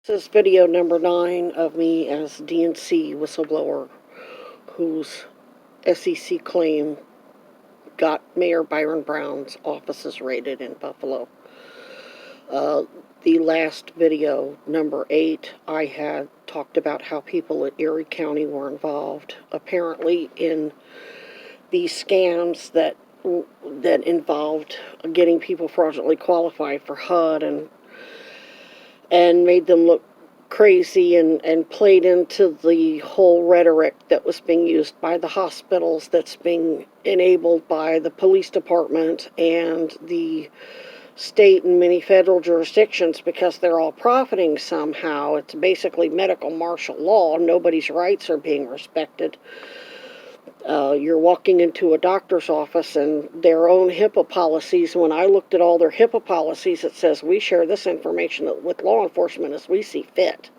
This is video number 9 of me as DNC Whistleblower, whose SEC claim got Mayor Byron Brown's offices raided in Buffalo. The last video, number 8, I had talked about how people at Erie County were involved, apparently in these scams that involved getting people fraudulently qualified for HUD and made them look crazy and played into the whole rhetoric that was being used by the hospitals, that's being enabled by the police department and the state and many federal jurisdictions, because they're all profiting somehow. It's basically medical martial law. Nobody's rights are being respected. You're walking into a doctor's office and their own HIPAA policies, when I looked at all their HIPAA policies, it says we share this information with law enforcement as we see fit.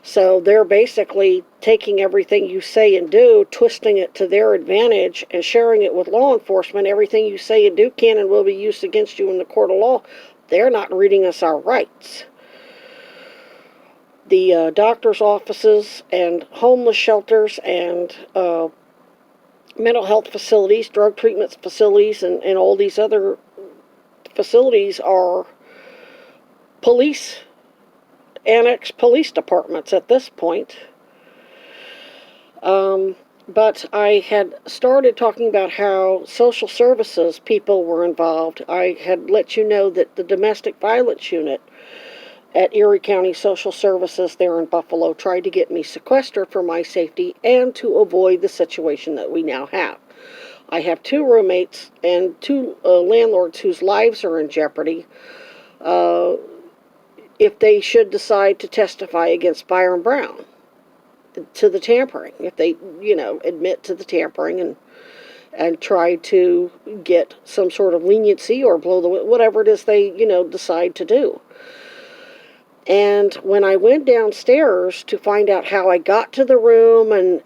So they're basically taking everything you say and do, twisting it to their advantage, and sharing it with law enforcement. Everything you say and do can and will be used against you in the court of law. They're not reading us our rights. The doctor's offices and homeless shelters and mental health facilities, drug treatment facilities, and all these other facilities are annex police departments at this point. But I had started talking about how social services people were involved. I had let you know that the domestic violence unit at Erie County Social Services there in Buffalo tried to get me sequestered for my safety and to avoid the situation that we now have. I have 2 roommates and 2 landlords whose lives are in jeopardy if they should decide to testify against Byron Brown to the tampering. If they, admit to the tampering and try to get some sort of leniency or blow the whatever it is they, decide to do. And when I went downstairs to find out how I got to the room was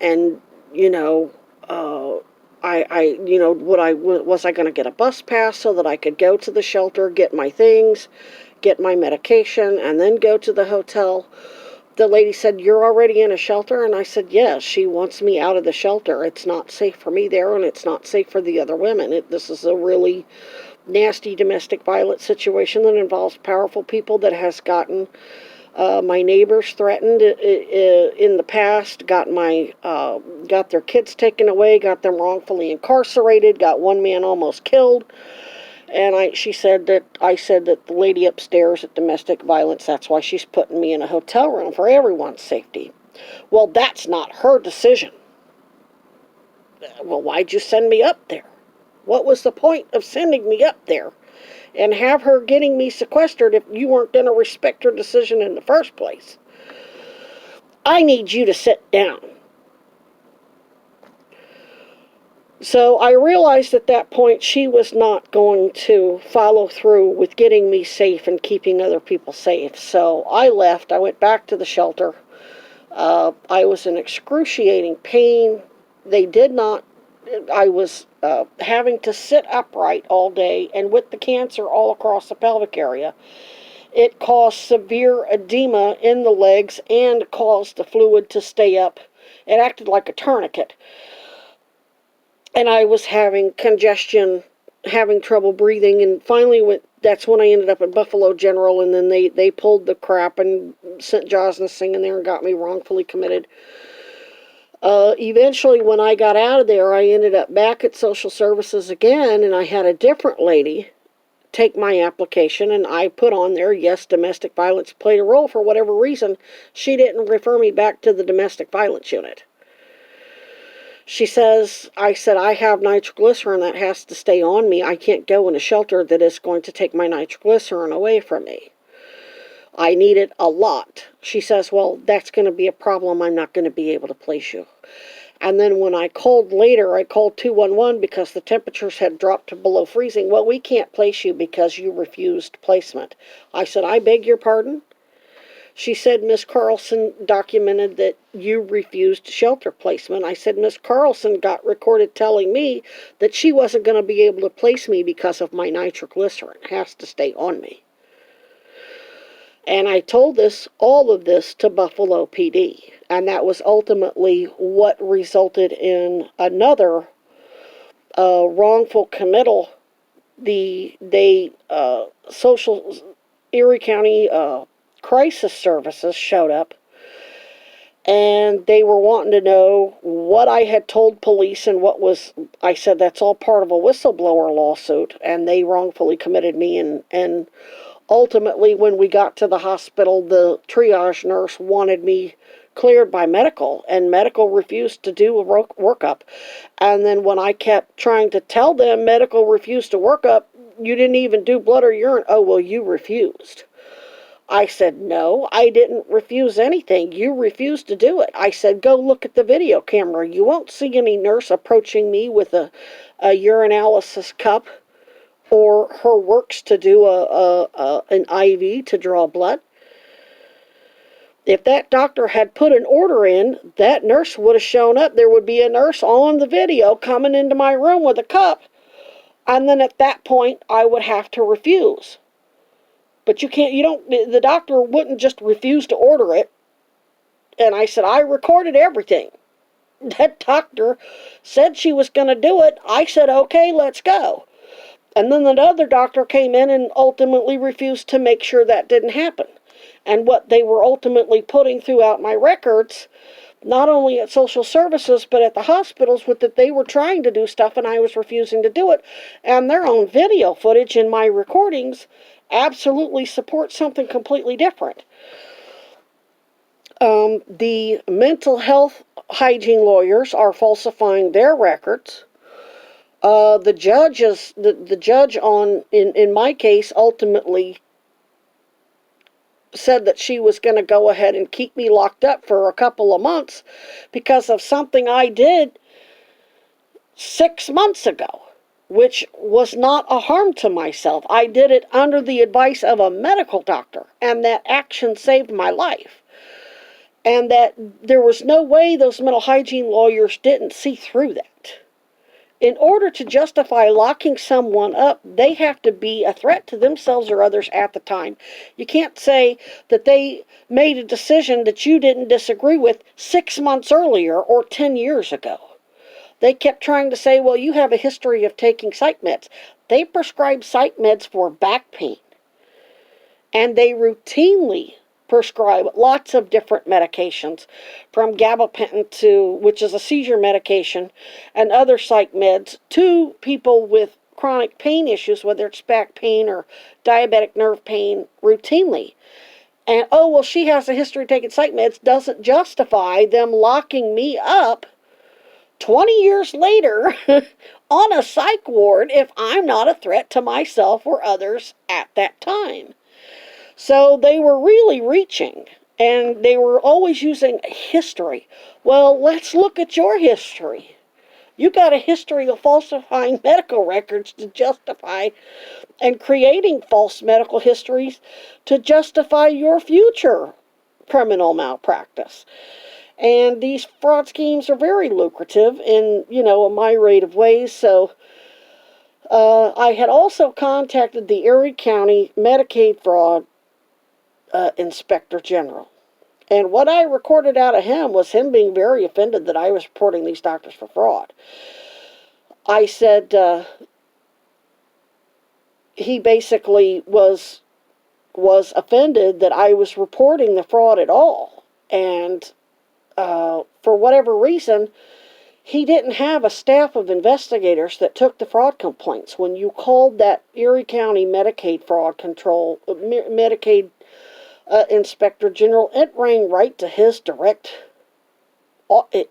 I going to get a bus pass so that I could go to the shelter, get my things, get my medication, and then go to the hotel? The lady said, "You're already in a shelter?" And I said, "Yes, she wants me out of the shelter. It's not safe for me there, and it's not safe for the other women. This is a really nasty domestic violence situation that involves powerful people that has gotten my neighbors threatened in the past, got their kids taken away, got them wrongfully incarcerated, got one man almost killed." And I said that the lady upstairs at domestic violence, that's why she's putting me in a hotel room for everyone's safety. Well, that's not her decision. Well, why'd you send me up there? What was the point of sending me up there and have her getting me sequestered if you weren't going to respect her decision in the first place? I need you to sit down. So I realized at that point she was not going to follow through with getting me safe and keeping other people safe. So I left. I went back to the shelter. I was in excruciating pain. I was having to sit upright all day, and with the cancer all across the pelvic area, it caused severe edema in the legs and caused the fluid to stay up. It acted like a tourniquet. And I was having congestion, having trouble breathing, and finally that's when I ended up at Buffalo General, and then they pulled the crap and sent Josna Singh in there and got me wrongfully committed. Eventually, when I got out of there, I ended up back at social services again, and I had a different lady take my application, and I put on there, yes, domestic violence played a role. For whatever reason, she didn't refer me back to the domestic violence unit. I said, "I have nitroglycerin that has to stay on me. I can't go in a shelter that is going to take my nitroglycerin away from me. I need it a lot." She says, "Well, that's going to be a problem. I'm not going to be able to place you." And then when I called later, I called 211 because the temperatures had dropped to below freezing. "Well, we can't place you because you refused placement." I said, "I beg your pardon?" She said, "Miss Carlson documented that you refused shelter placement." I said, "Miss Carlson got recorded telling me that she wasn't going to be able to place me because of my nitroglycerin. It has to stay on me." And I told all of this to Buffalo PD. And that was ultimately what resulted in another wrongful committal. Social Erie County Crisis Services showed up, and they were wanting to know what I had told police and what was. I said that's all part of a whistleblower lawsuit, and they wrongfully committed me. And ultimately, when we got to the hospital, the triage nurse wanted me cleared by medical, and medical refused to do a workup. And then when I kept trying to tell them medical refused to work up, you didn't even do blood or urine. Oh, well, you refused. I said, no, I didn't refuse anything. You refused to do it. I said, go look at the video camera. You won't see any nurse approaching me with a urinalysis cup or her works to do an IV to draw blood. If that doctor had put an order in, that nurse would have shown up. There would be a nurse on the video coming into my room with a cup, and then at that point, I would have to refuse. But the doctor wouldn't just refuse to order it. And I said, I recorded everything. That doctor said she was going to do it. I said, okay, let's go. And then the other doctor came in and ultimately refused to make sure that didn't happen. And what they were ultimately putting throughout my records, not only at social services, but at the hospitals, was that they were trying to do stuff and I was refusing to do it. And their own video footage in my recordings absolutely supports something completely different. The mental health hygiene lawyers are falsifying their records. The judge in my case ultimately said that she was going to go ahead and keep me locked up for a couple of months because of something I did 6 months ago, which was not a harm to myself. I did it under the advice of a medical doctor, and that action saved my life. And that there was no way those mental hygiene lawyers didn't see through that. In order to justify locking someone up, they have to be a threat to themselves or others at the time. You can't say that they made a decision that you didn't disagree with 6 months earlier or 10 years ago. They kept trying to say, well, you have a history of taking psych meds. They prescribe psych meds for back pain. And they routinely prescribe lots of different medications, from gabapentin which is a seizure medication, and other psych meds to people with chronic pain issues, whether it's back pain or diabetic nerve pain, routinely. And, oh, well, she has a history of taking psych meds doesn't justify them locking me up 20 years later on a psych ward if I'm not a threat to myself or others at that time. So they were really reaching, and they were always using history. Well, let's look at your history. You got a history of falsifying medical records to justify and creating false medical histories to justify your future criminal malpractice. And these fraud schemes are very lucrative in, a myriad of ways. So I had also contacted the Erie County Medicaid Fraud Inspector General. And what I recorded out of him was him being very offended that I was reporting these doctors for fraud. I said he basically was offended that I was reporting the fraud at all. And for whatever reason, he didn't have a staff of investigators that took the fraud complaints. When you called that Erie County Medicaid Inspector General, it rang right to his direct.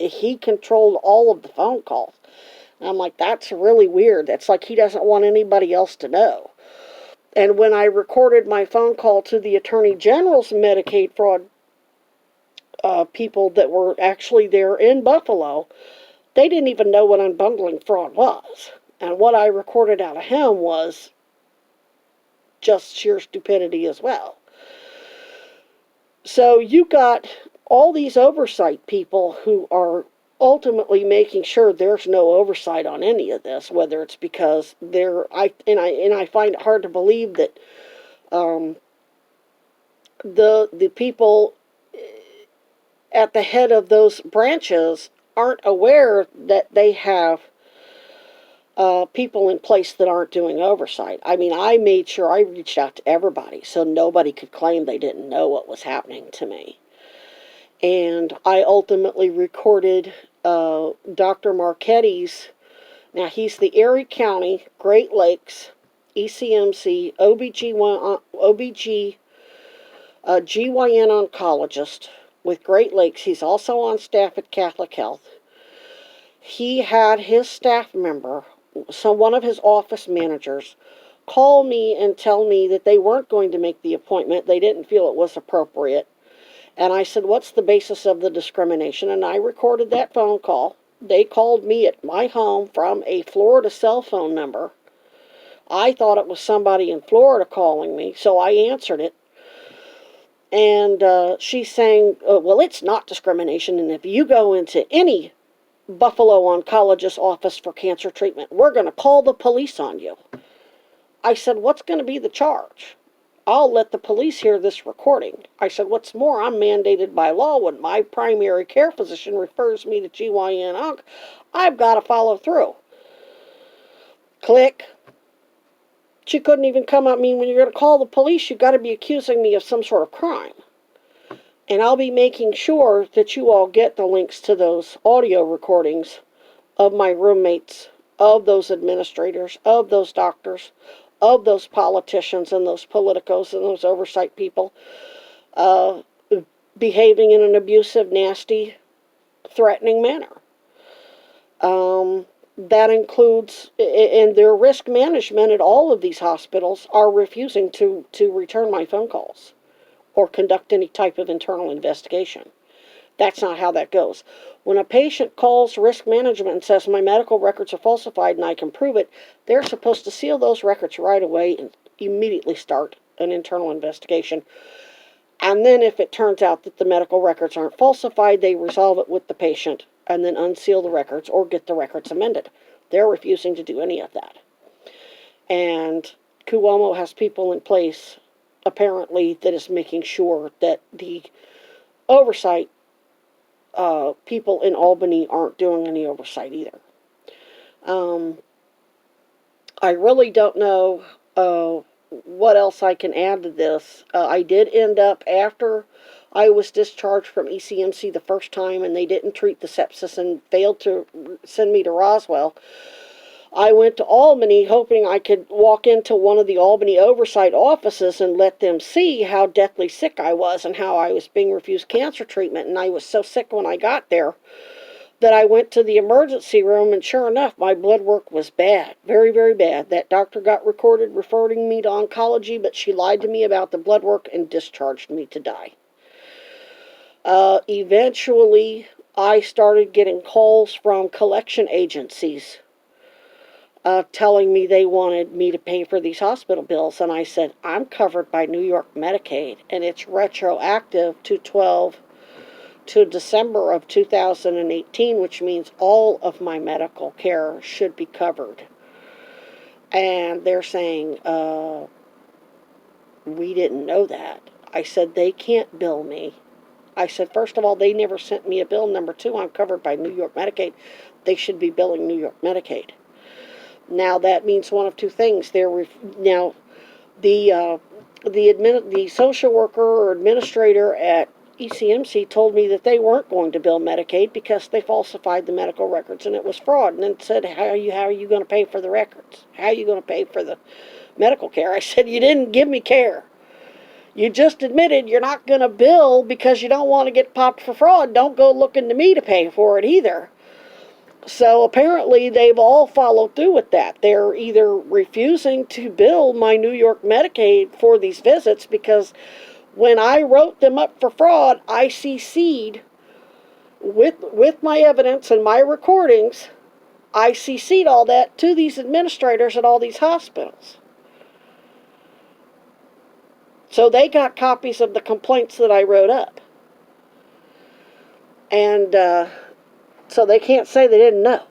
He controlled all of the phone calls. And I'm like, that's really weird. That's like he doesn't want anybody else to know. And when I recorded my phone call to the Attorney General's Medicaid fraud people that were actually there in Buffalo, they didn't even know what unbundling fraud was. And what I recorded out of him was just sheer stupidity as well. So you got all these oversight people who are ultimately making sure there's no oversight on any of this, whether it's because I find it hard to believe that the people at the head of those branches aren't aware that they have people in place that aren't doing oversight. I mean, I made sure I reached out to everybody so nobody could claim they didn't know what was happening to me. And I ultimately recorded Dr. Marchetti's, now he's the Erie County, Great Lakes, ECMC, GYN oncologist with Great Lakes. He's also on staff at Catholic Health. He had his staff member, one of his office managers, call me and tell me that they weren't going to make the appointment. They didn't feel it was appropriate. And I said, what's the basis of the discrimination? And I recorded that phone call. They called me at my home from a Florida cell phone number. I thought it was somebody in Florida calling me, so I answered it. And she's saying, well, it's not discrimination, and if you go into any Buffalo oncologist's office for cancer treatment, we're going to call the police on you. I said, what's going to be the charge? I'll let the police hear this recording. I said, what's more, I'm mandated by law when my primary care physician refers me to GYN onc. I've got to follow through. Click. She couldn't even come at me. When you're going to call the police, you've got to be accusing me of some sort of crime. And I'll be making sure that you all get the links to those audio recordings of my roommates, of those administrators, of those doctors, of those politicians and those politicos and those oversight people behaving in an abusive, nasty, threatening manner. That includes, in their risk management at all of these hospitals, are refusing to return my phone calls or conduct any type of internal investigation. That's not how that goes. When a patient calls risk management and says my medical records are falsified and I can prove it, they're supposed to seal those records right away and immediately start an internal investigation. And then if it turns out that the medical records aren't falsified, they resolve it with the patient and then unseal the records or get the records amended. They're refusing to do any of that. And Cuomo has people in place, apparently, that is making sure that the oversight people in Albany aren't doing any oversight either. I really don't know what else I can add to this. I did end up, after I was discharged from ECMC the first time and they didn't treat the sepsis and failed to send me to Roswell, I went to Albany hoping I could walk into one of the Albany oversight offices and let them see how deathly sick I was and how I was being refused cancer treatment. And I was so sick when I got there that I went to the emergency room, and sure enough, my blood work was bad. Very, very bad. That doctor got recorded referring me to oncology, but she lied to me about the blood work and discharged me to die. Eventually, I started getting calls from collection agencies telling me they wanted me to pay for these hospital bills, and I said, I'm covered by New York Medicaid, and it's retroactive to December of 2018, which means all of my medical care should be covered. And they're saying, we didn't know that. I said, they can't bill me. I said, first of all, they never sent me a bill. Number two, I'm covered by New York Medicaid. They should be billing New York Medicaid. Now that means one of two things. Now, the social worker or administrator at ECMC told me that they weren't going to bill Medicaid because they falsified the medical records and it was fraud. And then said, how are you going to pay for the records? How are you going to pay for the medical care? I said, you didn't give me care. You just admitted you're not going to bill because you don't want to get popped for fraud. Don't go looking to me to pay for it either. So apparently they've all followed through with that. They're either refusing to bill my New York Medicaid for these visits because when I wrote them up for fraud, I CC'd with my evidence and my recordings, I CC'd all that to these administrators at all these hospitals. So they got copies of the complaints that I wrote up. And so they can't say they didn't know.